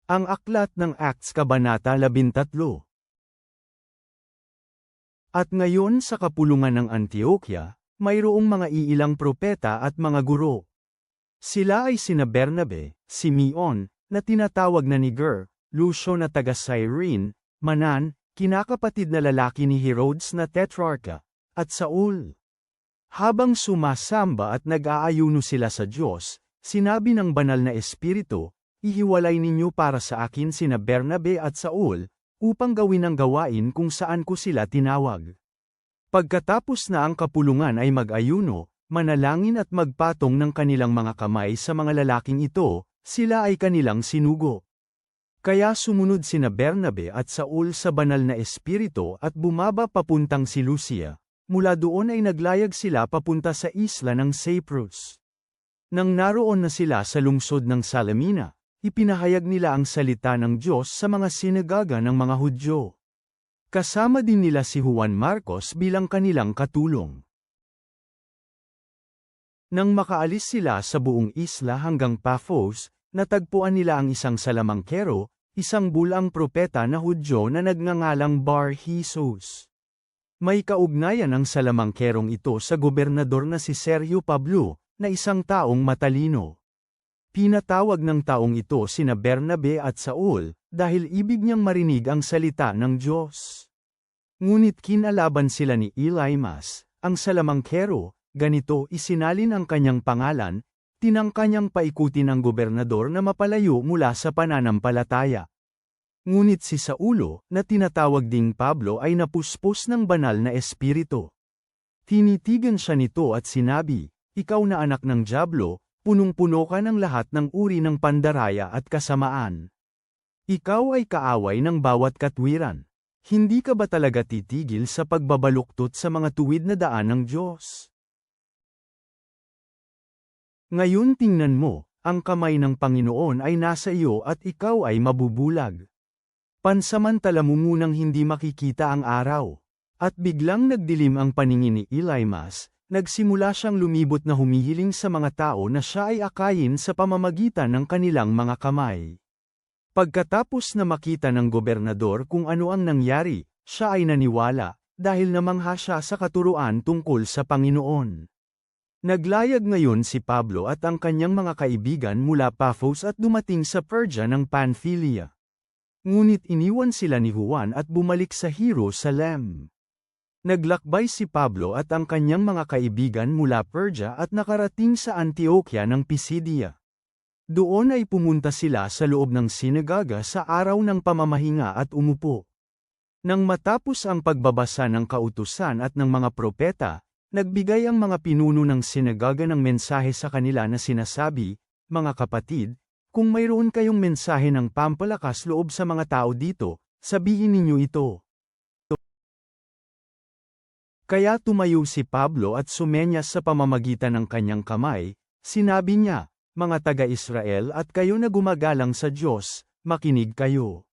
Ang aklat ng Acts Kabanata 13. At ngayon sa kapulungan ng Antioquia, mayroong mga iilang propeta at mga guro. Sila ay sina Bernabe, Simeon, na tinatawag na Niger, Lucio na taga Cyrene, Manan, kinakapatid na lalaki ni Herodes na tetrarka, at Saul. Habang sumasamba at nag-aayuno sila sa Diyos, sinabi ng banal na Espiritu, "Ihiwalay ninyo para sa akin sina Bernabe at Saul, upang gawin ang gawain kung saan ko sila tinawag." Pagkatapos na ang kapulungan ay mag-ayuno, manalangin at magpatong ng kanilang mga kamay sa mga lalaking ito, sila ay kanilang sinugo. Kaya sumunod sina Bernabe at Saul sa banal na Espiritu at bumaba papuntang Seleucia. Mula doon ay naglayag sila papunta sa isla ng Cyprus. Nang naroon na sila sa lungsod ng Salamina, ipinahayag nila ang salita ng Diyos sa mga sinagoga ng mga Hudyo. Kasama din nila si Juan Marcos bilang kanilang katulong. Nang makaalis sila sa buong isla hanggang Paphos, natagpuan nila ang isang salamangkero, isang bulang propeta na Hudyo na nagngangalang Bar-Jesus. May kaugnayan ang salamangkerong ito sa gobernador na si Sergio Pablo, na isang taong matalino. Pinatawag ng taong ito sina Bernabe at Saul, dahil ibig niyang marinig ang salita ng Diyos. Ngunit kinalaban sila ni Elymas, ang salamangkero, ganito isinalin ang kanyang pangalan, tinangka niyang paikutin ang gobernador na mapalayo mula sa pananampalataya. Ngunit si Saulo, na tinatawag ding Pablo ay napuspos ng banal na espiritu. Tinitigan siya nito at sinabi, "Ikaw na anak ng dyablo, punong-puno ka ng lahat ng uri ng pandaraya at kasamaan. Ikaw ay kaaway ng bawat katwiran. Hindi ka ba talaga titigil sa pagbabaluktot sa mga tuwid na daan ng Diyos? Ngayon tingnan mo, ang kamay ng Panginoon ay nasa iyo at ikaw ay mabubulag." Pansamantala mo munang hindi makikita ang araw. At biglang nagdilim ang paningin ni Elymas, nagsimula siyang lumibot na humihiling sa mga tao na siya ay akayin sa pamamagitan ng kanilang mga kamay. Pagkatapos na makita ng gobernador kung ano ang nangyari, siya ay naniwala, dahil namangha siya sa katuruan tungkol sa Panginoon. Naglayag ngayon si Pablo at ang kanyang mga kaibigan mula Paphos at dumating sa Perga ng Pamphylia. Ngunit iniwan sila ni Juan at bumalik sa Jerusalem. Naglakbay si Pablo at ang kanyang mga kaibigan mula Perga at nakarating sa Antioquia ng Pisidia. Doon ay pumunta sila sa loob ng sinagoga sa araw ng pamamahinga at umupo. Nang matapos ang pagbabasa ng kautusan at ng mga propeta, nagbigay ang mga pinuno ng sinagoga ng mensahe sa kanila na sinasabi, "Mga kapatid, kung mayroon kayong mensahe ng pampalakas loob sa mga tao dito, sabihin ninyo ito." Kaya tumayo si Pablo at sumenyas sa pamamagitan ng kanyang kamay, sinabi niya, "Mga taga-Israel at kayo na gumagalang sa Diyos, makinig kayo.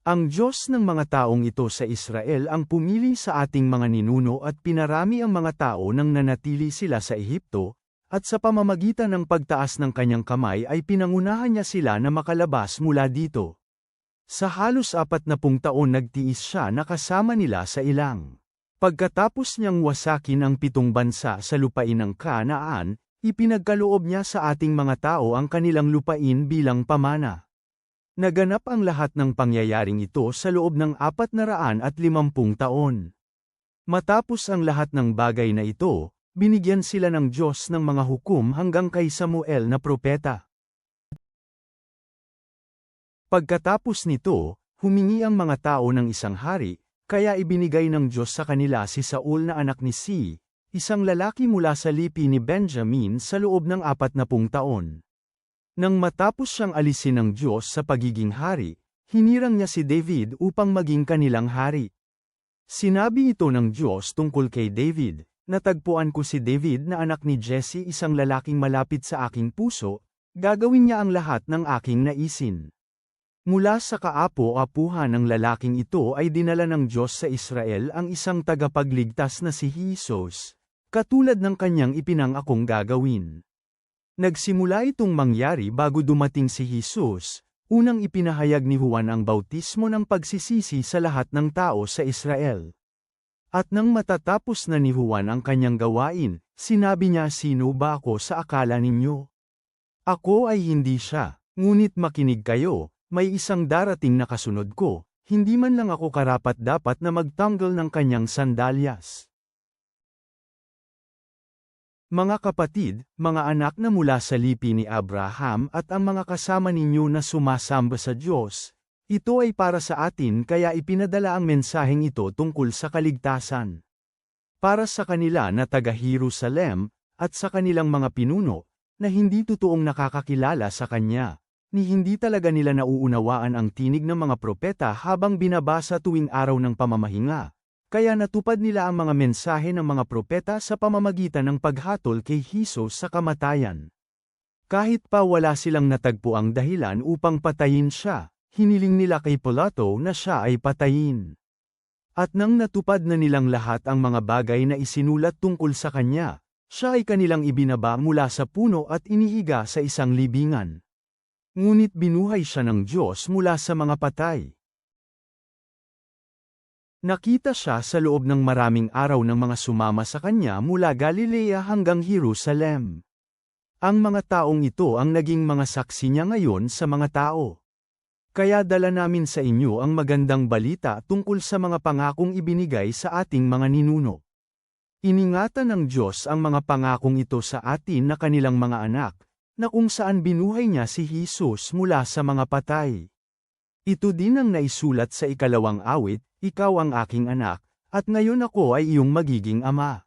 Ang Diyos ng mga taong ito sa Israel ang pumili sa ating mga ninuno at pinarami ang mga tao nang nanatili sila sa Ehipto, at sa pamamagitan ng pagtaas ng kanyang kamay ay pinangunahan niya sila na makalabas mula dito. Sa halos 40 taon nagtiis siya na kasama nila sa ilang. Pagkatapos niyang wasakin ang 7 bansa sa lupain ng Kanaan, ipinagkaloob niya sa ating mga tao ang kanilang lupain bilang pamana. Naganap ang lahat ng pangyayaring ito sa loob ng 450 taon. Matapos ang lahat ng bagay na ito, binigyan sila ng Diyos ng mga hukom hanggang kay Samuel na propeta. Pagkatapos nito, humingi ang mga tao ng isang hari, kaya ibinigay ng Diyos sa kanila si Saul na anak ni Si, isang lalaki mula sa lipi ni Benjamin sa loob ng 40 taon. Nang matapos siyang alisin ng Diyos sa pagiging hari, hinirang niya si David upang maging kanilang hari. Sinabi ito ng Diyos tungkol kay David, "Natagpuan ko si David na anak ni Jesse, isang lalaking malapit sa aking puso, gagawin niya ang lahat ng aking naisin." Mula sa kaapo-apuhan ng lalaking ito ay dinala ng Diyos sa Israel ang isang tagapagligtas na si Jesus, katulad ng kanyang ipinangakong gagawin. Nagsimula itong mangyari bago dumating si Jesus, Unang ipinahayag ni Juan ang bautismo ng pagsisisi sa lahat ng tao sa Israel. At nang matatapos na ni Juan ang kanyang gawain, sinabi niya, "Sino ba ako sa akala ninyo? Ako ay hindi siya, ngunit makinig kayo, may isang darating na kasunod ko, hindi man lang ako karapat-dapat na magtanggal ng kanyang sandalyas." Mga kapatid, mga anak na mula sa lipi ni Abraham at ang mga kasama ninyo na sumasamba sa Diyos, ito ay para sa atin kaya ipinadala ang mensaheng ito tungkol sa kaligtasan. Para sa kanila na taga-Jerusalem, at sa kanilang mga pinuno, na hindi totoong nakakakilala sa Kanya, ni hindi talaga nila nauunawaan ang tinig ng mga propeta habang binabasa tuwing araw ng pamamahinga. Kaya natupad nila ang mga mensahe ng mga propeta sa pamamagitan ng paghatol kay Hesus sa kamatayan. Kahit pa wala silang natagpuang dahilan upang patayin siya, hiniling nila kay Pilato na siya ay patayin. At nang natupad na nilang lahat ang mga bagay na isinulat tungkol sa kanya, siya ay kanilang ibinaba mula sa puno at inihiga sa isang libingan. Ngunit binuhay siya ng Diyos mula sa mga patay. Nakita siya sa loob ng maraming araw ng mga sumama sa kanya mula Galilea hanggang Jerusalem. Ang mga taong ito ang naging mga saksi niya ngayon sa mga tao. Kaya dala namin sa inyo ang magandang balita tungkol sa mga pangakong ibinigay sa ating mga ninuno. Iningatan ng Diyos ang mga pangakong ito sa atin na kanilang mga anak, na kung saan binuhay niya si Hesus mula sa mga patay. Ito din ang naisulat sa 2 awit, "Ikaw ang aking anak, at ngayon ako ay iyong magiging ama."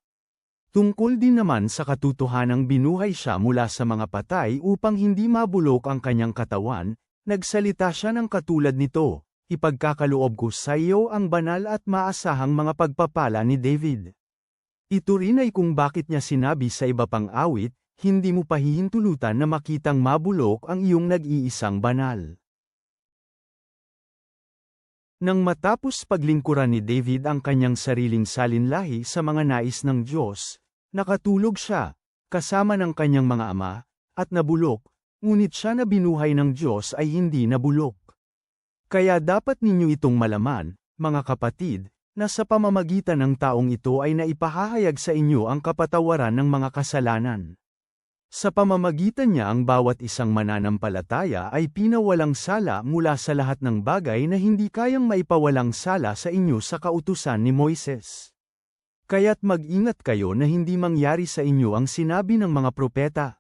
Tungkol din naman sa katotohanang binuhay siya mula sa mga patay upang hindi mabulok ang kanyang katawan, nagsalita siya ng katulad nito, "Ipagkakaloob ko sa iyo ang banal at maasahang mga pagpapala ni David." Ito rin ay kung bakit niya sinabi sa iba pang awit, "Hindi mo pahihintulutan na makitang mabulok ang iyong nag-iisang banal." Nang matapos paglingkuran ni David ang kanyang sariling salinlahi sa mga nais ng Diyos, nakatulog siya, kasama ng kanyang mga ama, at nabulok, ngunit siya na binuhay ng Diyos ay hindi nabulok. Kaya dapat ninyo itong malaman, mga kapatid, na sa pamamagitan ng taong ito ay naipahahayag sa inyo ang kapatawaran ng mga kasalanan. Sa pamamagitan niya ang bawat isang mananampalataya ay pinawalang sala mula sa lahat ng bagay na hindi kayang maipawalang sala sa inyo sa kautusan ni Moises. Kaya't mag-ingat kayo na hindi mangyari sa inyo ang sinabi ng mga propeta.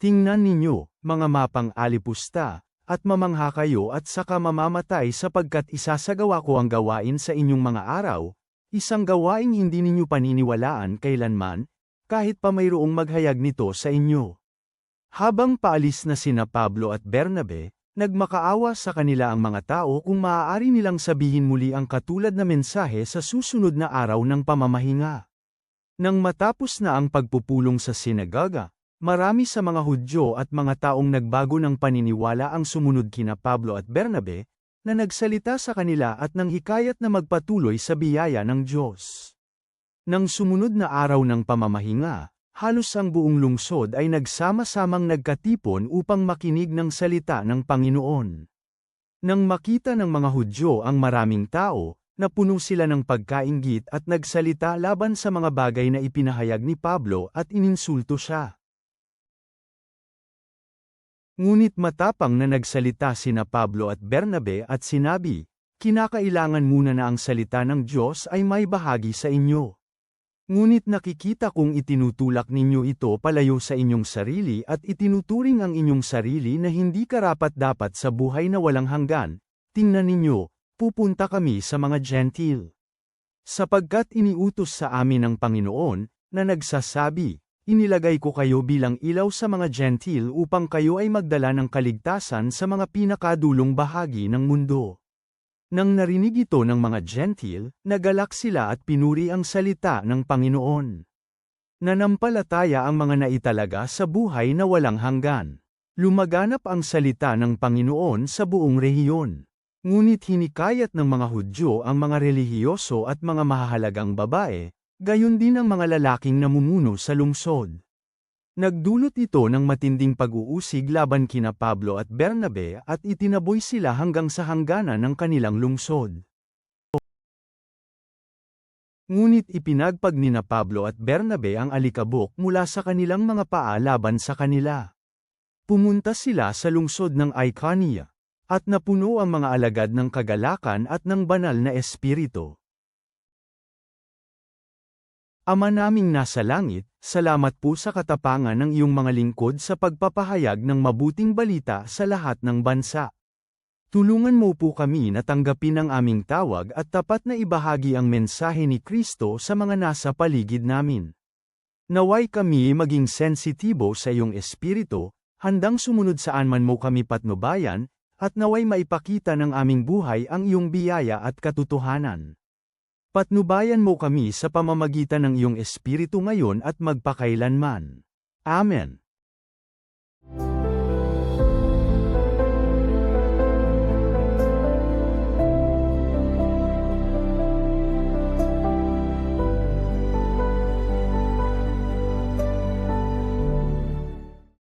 Tingnan ninyo, mga mapang-alipusta, at mamangha kayo at saka mamamatay sapagkat isasagawa ko ang gawain sa inyong mga araw, isang gawaing hindi ninyo paniniwalaan kailanman, kahit pa mayroong maghayag nito sa inyo. Habang paalis na sina Pablo at Bernabe, nagmakaawa sa kanila ang mga tao kung maaari nilang sabihin muli ang katulad na mensahe sa susunod na araw ng pamamahinga. Nang matapos na ang pagpupulong sa sinagoga, marami sa mga Hudyo at mga taong nagbago ng paniniwala ang sumunod kina Pablo at Bernabe, na nagsalita sa kanila at nang hikayat na magpatuloy sa biyaya ng Diyos. Nang sumunod na araw ng pamamahinga, halos ang buong lungsod ay nagsama-samang nagkatipon upang makinig ng salita ng Panginoon. Nang makita ng mga Hudyo ang maraming tao, napuno sila ng pagkainggit at nagsalita laban sa mga bagay na ipinahayag ni Pablo at ininsulto siya. Ngunit matapang na nagsalita sina Pablo at Bernabe at sinabi, "Kinakailangan muna na ang salita ng Diyos ay may bahagi sa inyo. Ngunit nakikita kong itinutulak ninyo ito palayo sa inyong sarili at itinuturing ang inyong sarili na hindi karapat-dapat sa buhay na walang hanggan. Tingnan ninyo, pupunta kami sa mga Gentil. Sapagkat iniutos sa amin ng Panginoon, na nagsasabi, inilagay ko kayo bilang ilaw sa mga Gentil upang kayo ay magdala ng kaligtasan sa mga pinakadulong bahagi ng mundo." Nang narinig ito ng mga Gentil, nagalak sila at pinuri ang salita ng Panginoon. Nanampalataya ang mga naitalaga sa buhay na walang hanggan. Lumaganap ang salita ng Panginoon sa buong rehiyon. Ngunit hinikayat ng mga Hudyo ang mga relihiyoso at mga mahahalagang babae, gayon din ang mga lalaking namumuno sa lungsod. Nagdulot ito ng matinding pag-uusig laban kina Pablo at Bernabe at itinaboy sila hanggang sa hangganan ng kanilang lungsod. Ngunit ipinagpag nina Pablo at Bernabe ang alikabok mula sa kanilang mga paa laban sa kanila. Pumunta sila sa lungsod ng Iconia, at napuno ang mga alagad ng kagalakan at ng banal na espiritu. Ama naming nasa langit, salamat po sa katapangan ng iyong mga lingkod sa pagpapahayag ng mabuting balita sa lahat ng bansa. Tulungan mo po kami na tanggapin ang aming tawag at tapat na ibahagi ang mensahe ni Kristo sa mga nasa paligid namin. Naway kami maging sensitibo sa iyong espiritu, handang sumunod saan man mo kami patnubayan, at naway maipakita ng aming buhay ang iyong biyaya at katotohanan. Patnubayan mo kami sa pamamagitan ng iyong espiritu ngayon at magpakailanman. Amen.